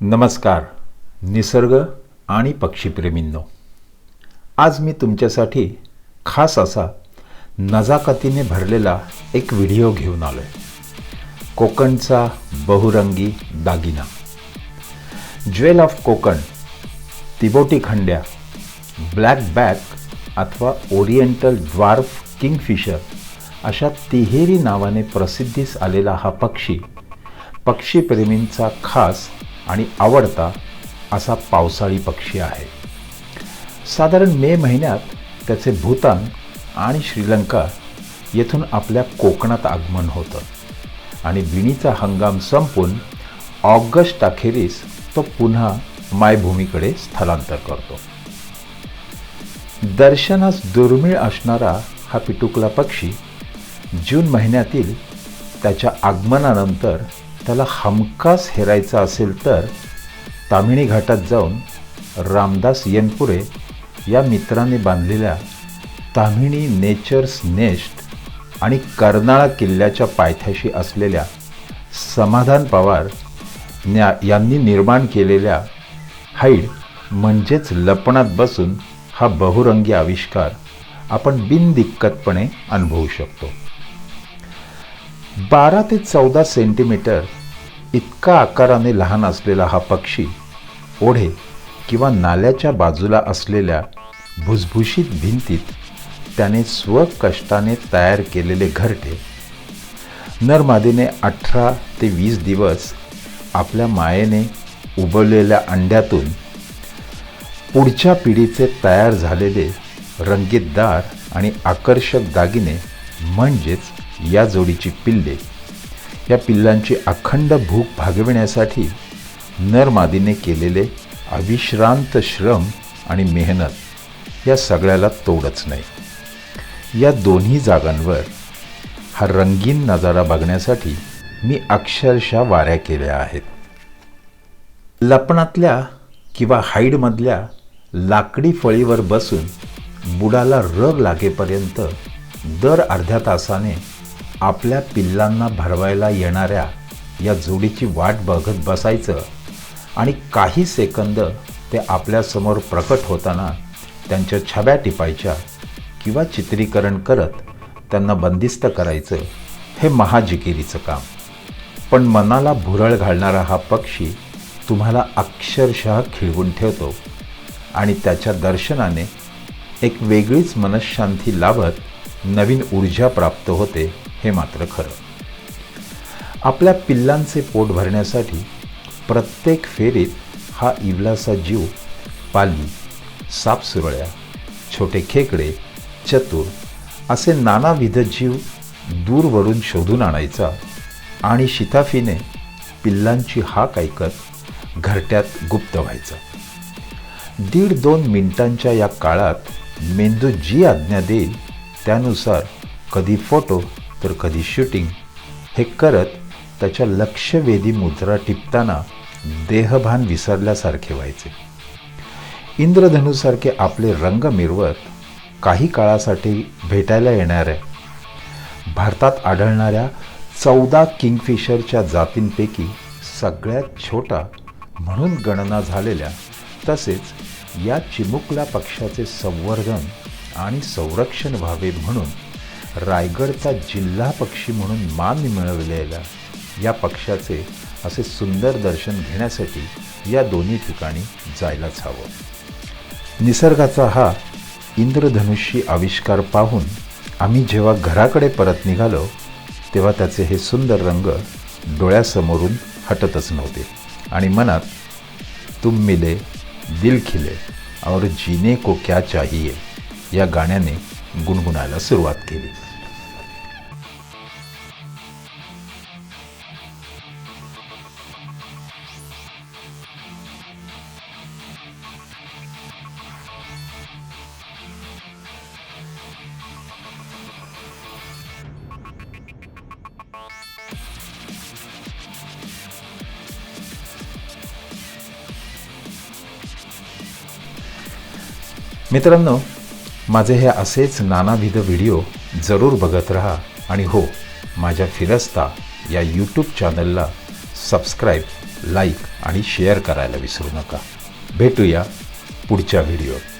नमस्कार निसर्ग आणि पक्षीप्रेमींनो, आज मी तुमच्यासाठी खास असा नजाकतीने भरलेला एक व्हिडिओ घेऊन आलो आहे. कोकणचा बहुरंगी दागिना, ज्वेल ऑफ कोकण, तिबोटी खंड्या, ब्लॅक बॅक अथवा ओरिएंटल ड्वार्फ किंगफिशर अशा तिहेरी नावाने प्रसिद्धीस आलेला हा पक्षीप्रेमींचा खास आणि आवडता असा पावसाळी पक्षी आहे. साधारण मे महिन्यात त्याचे भूतान आणि श्रीलंका येथून आपल्या कोकणात आगमन होतं आणि विणीचा हंगाम संपून ऑगस्ट अखेरीस तो पुन्हा मायभूमीकडे स्थलांतर करतो. दर्शनास दुर्मिळ असणारा हा पिटुकला पक्षी जून महिन्यातील त्याच्या आगमनानंतर त्याला हमखास हेरायचा असेल तर ताम्हिणी घाटात जाऊन रामदास येनपुरे या मित्राने बांधलेल्या ताम्हिणी नेचर्स नेस्ट आणि कर्नाळा किल्ल्याच्या पायथ्याशी असलेल्या समाधान पवार यांनी निर्माण केलेल्या हाईड म्हणजेच लपणात बसून हा बहुरंगी आविष्कार आपण बिनदिक्कतपणे अनुभवू शकतो. 12 ते 14 सेंटीमीटर इतका आकाराने लहान असलेला हा पक्षी ओढे किंवा नाल्याच्या बाजूला असलेल्या भुसभुशीत भिंतीत त्याने स्वकष्टाने तयार केलेले घरटे नरमादीने 18 ते 20 दिवस आपल्या मायेने उबवलेल्या अंड्यातून पुढच्या पिढीचे तयार झालेले रंगीतदार आणि आकर्षक दागिने म्हणजेच या जोडीची पिल्ले, या पिल्लांची अखंड भूक भागविण्यासाठी नरमादीने केलेले अविश्रांत श्रम आणि मेहनत या सगळ्याला तोडच नाही. या दोन्ही जागांवर हा रंगीन नजारा बघण्यासाठी मी अक्षरशः वाऱ्या केल्या आहेत. लपणातल्या किंवा हाईडमधल्या लाकडी फळीवर बसून बुडाला रग लागेपर्यंत दर अर्ध्या तासाने आपल्या पिल्लांना भरवायला येणाऱ्या या जोडीची वाट बघत बसायचं आणि काही सेकंद ते आपल्यासमोर प्रकट होताना त्यांच्या छब्या टिपायच्या किंवा चित्रीकरण करत त्यांना बंदिस्त करायचं, हे महाजिकिरीचं काम. पण मनाला भुरळ घालणारा हा पक्षी तुम्हाला अक्षरशः खिळवून ठेवतो आणि त्याच्या दर्शनाने एक वेगळीच मनःशांती लाभत नवीन ऊर्जा प्राप्त होते, हे मात्र खरं. आपल्या पिल्लांचे पोट भरण्यासाठी प्रत्येक फेरीत हा इवलासा जीव पाली, सापसुरळ्या, छोटे खेकडे, चतुर असे नानाविध जीव दूरवरून शोधून आणायचा आणि शिताफीने पिल्लांची हाक ऐकत घरट्यात गुप्त व्हायचा. 1.5-2 मिनिटांच्या या काळात मेंदू जी आज्ञा देईल त्यानुसार कधी फोटो तर कधी शूटिंग हे करत त्याच्या लक्षवेधी मुद्रा टिपताना देहभान विसरल्यासारखे व्हायचे. इंद्रधनुसारखे आपले रंग मिरवत काही काळासाठी भेटायला येणाऱ्या भारतात आढळणाऱ्या 14 किंगफिशरच्या जातींपैकी सगळ्यात छोटा म्हणून गणना झालेल्या तसेच या चिमुकल्या पक्षाचे संवर्धन आणि संरक्षण व्हावे म्हणून रायगडचा जिल्हा पक्षी म्हणून मान मिळवलेल्या या पक्षाचे असे सुंदर दर्शन घेण्यासाठी या दोन्ही ठिकाणी जायलाच हवं. निसर्गाचा हा इंद्रधनुष्य आविष्कार पाहून आम्ही जेव्हा घराकडे परत निघालो तेव्हा त्याचे हे सुंदर रंग डोळ्यासमोरून हटतच नव्हते आणि मनात तुम मिले दिल खिले और जीने को क्या चाहिए या गाण्याने गुणगुणायला सुरुवात केली. मित्रांनो, माझे हे असेच नानाविध व्हिडिओ जरूर बघत राहा आणि हो, माझ्या फिरस्ता या यूट्यूब चॅनलला सबस्क्राईब, लाईक आणि शेअर करायला विसरू नका. भेटूया पुढच्या व्हिडिओत.